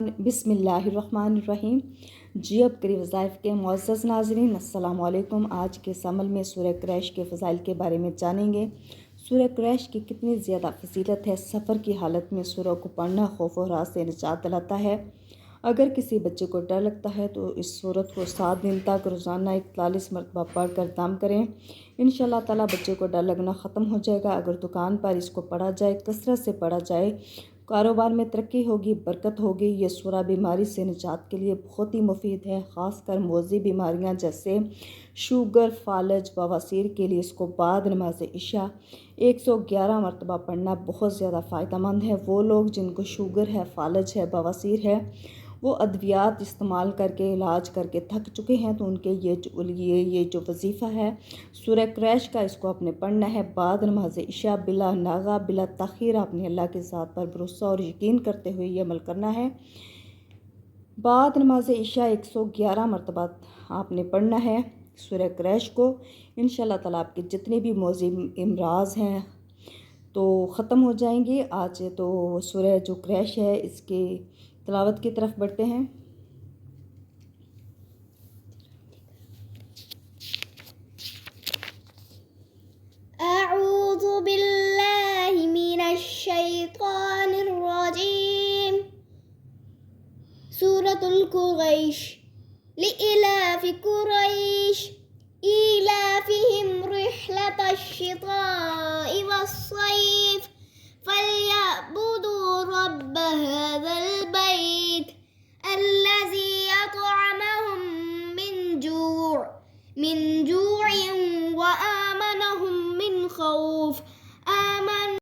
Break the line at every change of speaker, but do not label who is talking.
बिस्मिल्लाहिर्रहमानिर्रहीम। जी अब करीब वज़ाइफ के मुअज़्ज़ज़ नाज़रीन, अस्सलाम वालेकुम। आज के इस अमल में सूरह क़ुरैश के फ़ज़ाइल के बारे में जानेंगे। सूरह क़ुरैश की कितनी ज़्यादा फ़ज़ीलत है। सफ़र की हालत में सूरह को पढ़ना खौफ और राज से निजात दिलाता है। अगर किसी बच्चे को डर लगता है तो इस सूरत को 7 दिन तक रोज़ाना 41 मरतबा पढ़ कर दम करें। इंशाअल्लाह ताला बच्चे को डर लगना ख़त्म हो जाएगा। अगर दुकान पर इसको पढ़ा जाए, कसरत से पढ़ा जाए, कारोबार में तरक्की होगी, बरकत होगी। ये सूरा बीमारी से निजात के लिए बहुत ही मुफीद है, ख़ासकर मौज़ी बीमारियां जैसे शुगर, फालज, बवासीर के लिए इसको बाद नमाज इशा 111 मरतबा पढ़ना बहुत ज़्यादा फ़ायदेमंद है। वो लोग जिनको शुगर है, फालज है, बवासीर है, वो अद्वियात इस्तेमाल करके इलाज करके थक चुके हैं, तो उनके ये जो वजीफ़ा है सूरह क़ुरैश का, इसको आपने पढ़ना है बाद नमाज इशा बिला नागा बिला तख़ीर। आपने अल्लाह के ज़ात पर भरोसा और यकीन करते हुए ये अमल करना है। बाद नमाज इशा 111 मरतबा आपने पढ़ना है सूरह क़ुरैश को। इंशाअल्लाह ताला आपके जितने भी मौज़ी इमराज़ हैं तो ख़त्म हो जाएंगे। आज तो सूरह जो क़ुरैश है इसके तिलावत की तरफ बढ़ते हैं।
अऊज़ु बिल्लाहि मिनश शैतानिर रजीम। सूरतुल कुरैश। लिइलाफि कुरैश इलाफिहिम रिह्लतश शिताइ वस्सैफ